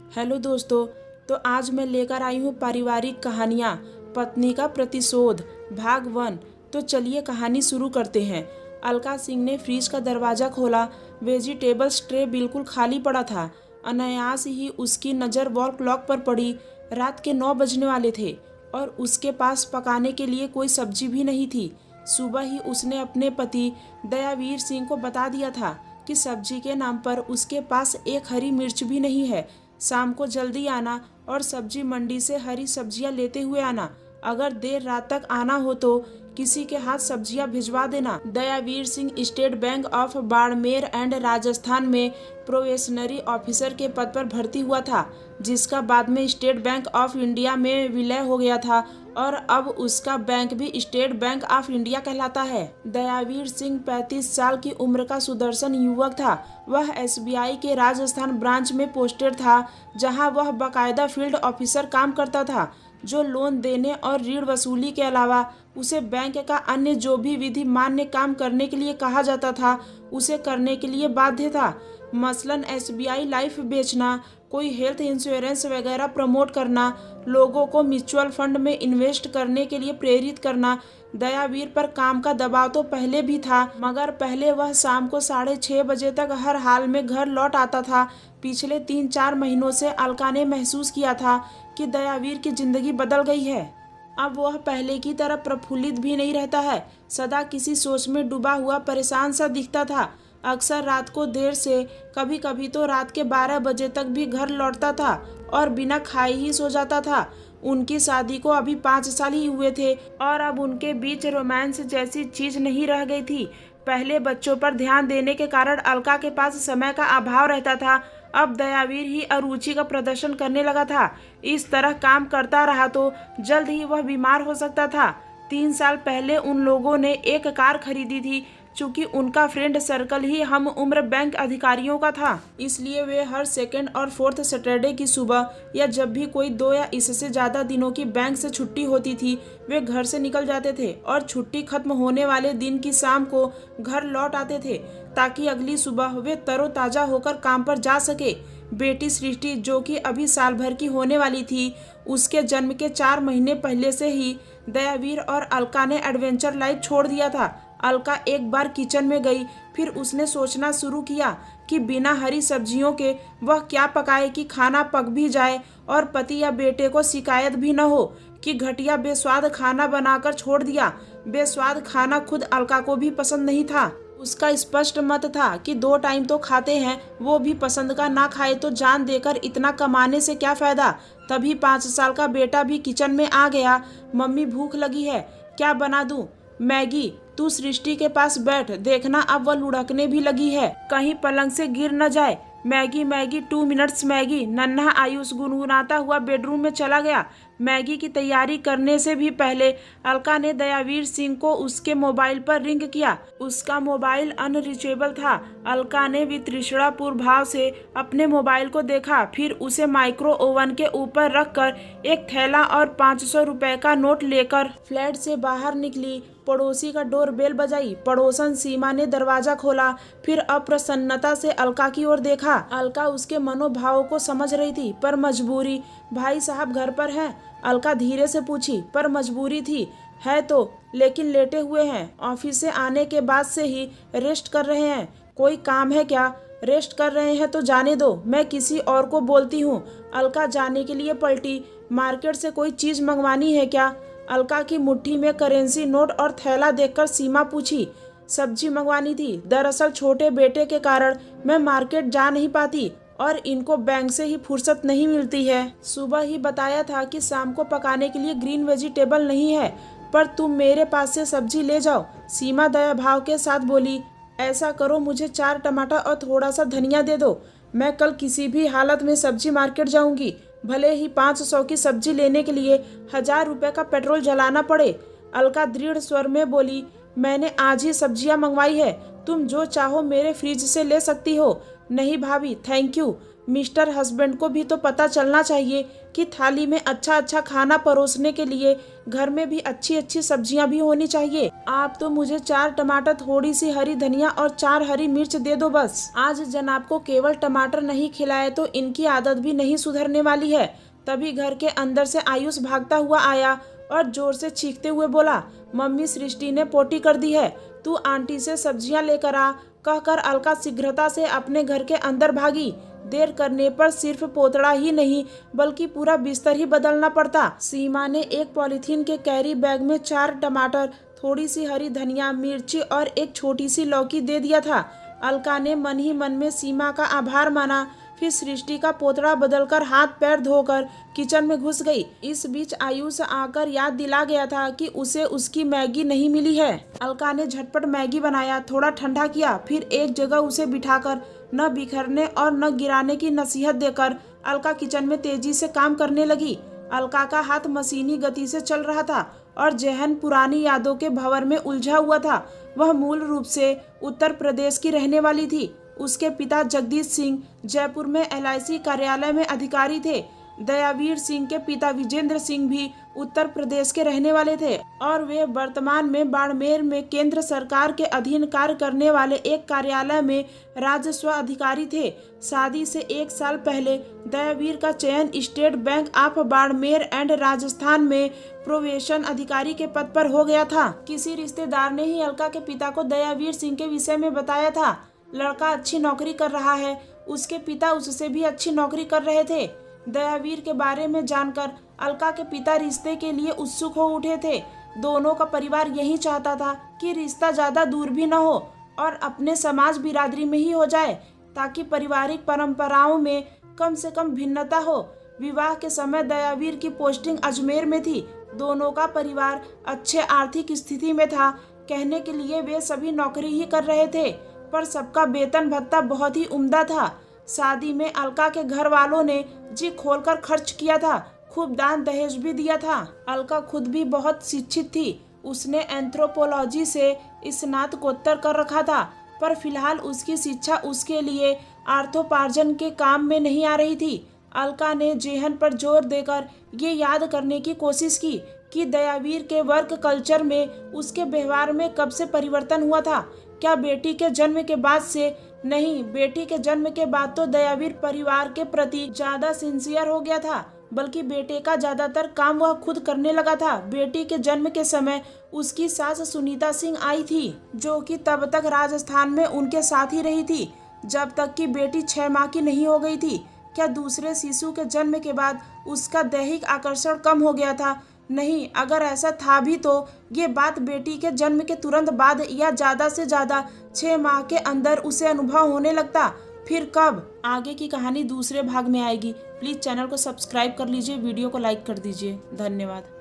Hello दोस्तों। तो आज मैं लेकर आई हूँ पारिवारिक कहानियाँ पत्नी का प्रतिशोध भाग 1। तो चलिए कहानी शुरू करते हैं। अलका सिंह ने फ्रिज का दरवाज़ा खोला। वेजिटेबल्स ट्रे बिल्कुल खाली पड़ा था। अनायास ही उसकी नज़र वॉल क्लॉक पर पड़ी। रात के 9 बजने वाले थे और उसके पास पकाने के लिए कोई सब्जी भी नहीं थी। सुबह ही उसने अपने पति दयावीर सिंह को बता दिया था कि सब्जी के नाम पर उसके पास एक हरी मिर्च भी नहीं है। शाम को जल्दी आना और सब्जी मंडी से हरी सब्जियां लेते हुए आना। अगर देर रात तक आना हो तो किसी के हाथ सब्जियां भिजवा देना। Dayaveer Singh State Bank of Barmer and Rajasthan में प्रोबेशनरी ऑफिसर के पद पर भर्ती हुआ था, जिसका बाद में स्टेट बैंक ऑफ इंडिया में विलय हो गया था और अब उसका बैंक भी स्टेट बैंक ऑफ इंडिया कहलाता है। दयावीर सिंह 35 साल की उम्र का सुदर्शन युवक था। वह एसबीआई के राजस्थान ब्रांच में पोस्टेड था, जहां वह बाकायदा फील्ड ऑफिसर काम करता था, जो लोन देने और ऋण वसूली के अलावा उसे बैंक का अन्य जो भी विधि मान्य काम करने के लिए कहा जाता था उसे करने के लिए बाध्य था। मसलन एसबीआई लाइफ बेचना, कोई हेल्थ इंश्योरेंस वगैरह प्रमोट करना, लोगों को म्यूचुअल फंड में इन्वेस्ट करने के लिए प्रेरित करना। दयावीर पर काम का दबाव तो पहले भी था, मगर पहले वह शाम को 6:30 बजे तक हर हाल में घर लौट आता था। पिछले 3-4 महीनों से अलका ने महसूस किया था कि दयावीर की जिंदगी बदल गई है। अब वह पहले की तरह प्रफुल्लित भी नहीं रहता है। सदा किसी सोच में डूबा हुआ परेशान सा दिखता था। अक्सर रात को देर से, कभी कभी तो रात के 12 बजे तक भी घर लौटता था और बिना खाए ही सो जाता था। उनकी शादी को अभी 5 साल ही हुए थे और अब उनके बीच रोमांस जैसी चीज नहीं रह गई थी। पहले बच्चों पर ध्यान देने के कारण अलका के पास समय का अभाव रहता था। अब दयावीर ही अरुचि का प्रदर्शन करने लगा था। इस तरह काम करता रहा तो जल्द ही वह बीमार हो सकता था। 3 साल पहले उन लोगों ने एक कार खरीदी थी। चूंकि उनका फ्रेंड सर्कल ही हम उम्र बैंक अधिकारियों का था, इसलिए वे हर सेकेंड और फोर्थ सैटरडे की सुबह या जब भी कोई 2 या इससे ज़्यादा दिनों की बैंक से छुट्टी होती थी, वे घर से निकल जाते थे और छुट्टी खत्म होने वाले दिन की शाम को घर लौट आते थे, ताकि अगली सुबह वे तरोताज़ा होकर काम पर जा सके। बेटी सृष्टि, जो कि अभी साल भर की होने वाली थी, उसके जन्म के 4 महीने पहले से ही दयावीर और अलका ने एडवेंचर लाइफ छोड़ दिया था। अलका एक बार किचन में गई, फिर उसने सोचना शुरू किया कि बिना हरी सब्जियों के वह क्या पकाए कि खाना पक भी जाए और पति या बेटे को शिकायत भी न हो कि घटिया बेस्वाद खाना बनाकर छोड़ दिया। बेस्वाद खाना खुद अलका को भी पसंद नहीं था। उसका स्पष्ट मत था कि 2 टाइम तो खाते हैं, वो भी पसंद का ना खाए तो जान देकर इतना कमाने से क्या फ़ायदा। तभी 5 साल का बेटा भी किचन में आ गया। मम्मी भूख लगी है, क्या बना दूं? मैगी। तू सृष्टि के पास बैठ, देखना अब वह लुढ़कने भी लगी है, कहीं पलंग से गिर न जाए। Maggi Maggi, 2 minutes Maggi. नन्हा आयुष गुनगुनाता हुआ बेडरूम में चला गया। मैगी की तैयारी करने से भी पहले अलका ने दयावीर सिंह को उसके मोबाइल पर रिंग किया। उसका मोबाइल अनरीचेबल था। अलका ने वितृष्णापूर्ण भाव से अपने मोबाइल को देखा, फिर उसे माइक्रो ओवन के ऊपर रखकर एक थैला और 500 रुपए का नोट लेकर फ्लैट से बाहर निकली। पड़ोसी का डोरबेल बजाई। पड़ोसन सीमा ने दरवाजा खोला, फिर अप्रसन्नता से अलका की ओर देखा। अलका उसके मनोभावों को समझ रही थी, पर मजबूरी। भाई साहब घर पर हैं? अलका धीरे से पूछी। पर मजबूरी थी। है तो, लेकिन लेटे हुए हैं। ऑफिस से आने के बाद से ही रेस्ट कर रहे हैं। कोई काम है क्या? रेस्ट कर रहे हैं तो जाने दो, मैं किसी और को बोलती हूँ। अलका जाने के लिए पलटी। मार्केट से कोई चीज मंगवानी है क्या? अलका की मुट्ठी में करेंसी नोट और थैला देखकर सीमा पूछी। सब्जी मंगवानी थी। दरअसल छोटे बेटे के कारण मैं मार्केट जा नहीं पाती और इनको बैंक से ही फुर्सत नहीं मिलती है। सुबह ही बताया था कि शाम को पकाने के लिए ग्रीन वेजिटेबल नहीं है, पर तुम मेरे पास से सब्जी ले जाओ। सीमा दया भाव के साथ बोली। ऐसा करो, मुझे 4 टमाटर और थोड़ा सा धनिया दे दो। मैं कल किसी भी हालत में सब्जी मार्केट जाऊंगी, भले ही 500 की सब्जी लेने के लिए 1000 रुपए का पेट्रोल जलाना पड़े। अलका दृढ़ स्वर में बोली। मैंने आज ही सब्जियां मंगवाई है, तुम जो चाहो मेरे फ्रिज से ले सकती हो। नहीं भाभी, थैंक यू, मिस्टर हस्बैंड को भी तो पता चलना चाहिए कि थाली में अच्छा अच्छा खाना परोसने के लिए घर में भी अच्छी अच्छी सब्जियां भी होनी चाहिए। आप तो मुझे 4 टमाटर, थोड़ी सी हरी धनिया और 4 हरी मिर्च दे दो बस। आज जनाब को केवल टमाटर नहीं खिलाए तो इनकी आदत भी नहीं सुधरने वाली है। तभी घर के अंदर से आयुष भागता हुआ आया और जोर से चीखते हुए बोला, मम्मी सृष्टि ने पोटी कर दी है, तू आंटी से सब्जियां लेकर आ। कहकर अलका शीघ्रता से अपने घर के अंदर भागी। देर करने पर सिर्फ पोतड़ा ही नहीं बल्कि पूरा बिस्तर ही बदलना पड़ता। सीमा ने एक पॉलीथीन के कैरी बैग में 4 टमाटर, थोड़ी सी हरी धनिया, मिर्ची और एक छोटी सी लौकी दे दिया था। अलका ने मन ही मन में सीमा का आभार माना। फिर सृष्टि का पोतड़ा बदलकर हाथ पैर धोकर किचन में घुस गई। इस बीच आयुष आकर याद दिला गया था कि उसे उसकी मैगी नहीं मिली है। अलका ने झटपट मैगी बनाया, थोड़ा ठंडा किया, फिर एक जगह उसे बिठाकर न बिखरने और न गिराने की नसीहत देकर अलका किचन में तेजी से काम करने लगी। अलका का हाथ मशीनी गति से चल रहा था और जहन पुरानी यादों के भंवर में उलझा हुआ था। वह मूल रूप से उत्तर प्रदेश की रहने वाली थी। उसके पिता जगदीश सिंह जयपुर में LIC कार्यालय में अधिकारी थे। दयावीर सिंह के पिता विजेंद्र सिंह भी उत्तर प्रदेश के रहने वाले थे और वे वर्तमान में बाड़मेर में केंद्र सरकार के अधीन कार्य करने वाले एक कार्यालय में राजस्व अधिकारी थे। शादी से 1 साल पहले दयावीर का चयन state Bank of Barmer and Rajasthan में प्रोबेशन अधिकारी के पद पर हो गया था। किसी रिश्तेदार ने ही अलका के पिता को दयावीर सिंह के विषय में बताया था। लड़का अच्छी नौकरी कर रहा है, उसके पिता उससे भी अच्छी नौकरी कर रहे थे। दयावीर के बारे में जानकर अलका के पिता रिश्ते के लिए उत्सुक हो उठे थे। दोनों का परिवार यही चाहता था कि रिश्ता ज्यादा दूर भी न हो और अपने समाज बिरादरी में ही हो जाए, ताकि पारिवारिक परंपराओं में कम से कम भिन्नता हो। विवाह के समय दयावीर की पोस्टिंग अजमेर में थी। दोनों का परिवार अच्छे आर्थिक स्थिति में था। कहने के लिए वे सभी नौकरी ही कर रहे थे, पर सबका वेतन भत्ता बहुत ही उम्दा था। शादी में अलका के घर वालों ने जी खोलकर खर्च किया था, खूब दान दहेज भी दिया था। अलका खुद भी बहुत शिक्षित थी। उसने एंथ्रोपोलॉजी से स्नातकोत्तर कर रखा था, पर फिलहाल उसकी शिक्षा उसके लिए अर्थोपार्जन के काम में नहीं आ रही थी। अलका ने जेहन पर जोर देकर ये याद करने की कोशिश की कि दयावीर के वर्क कल्चर में, उसके व्यवहार में कब से परिवर्तन हुआ था। क्या बेटी के जन्म के बाद से? नहीं, बेटी के जन्म के बाद तो दयावीर परिवार के प्रति ज्यादा सिंसियर हो गया था, बल्कि बेटे का ज्यादातर काम वह खुद करने लगा था। बेटी के जन्म के समय उसकी सास सुनीता सिंह आई थी, जो कि तब तक राजस्थान में उनके साथ ही रही थी, जब तक कि बेटी 6 माह की नहीं हो गई थी। क्या दूसरे शिशु के जन्म के बाद उसका दैहिक आकर्षण कम हो गया था? नहीं, अगर ऐसा था भी तो ये बात बेटी के जन्म के तुरंत बाद या ज्यादा से ज्यादा 6 माह के अंदर उसे अनुभव होने लगता। फिर कब? आगे की कहानी दूसरे भाग में आएगी। प्लीज चैनल को सब्सक्राइब कर लीजिए, वीडियो को लाइक कर दीजिए। धन्यवाद।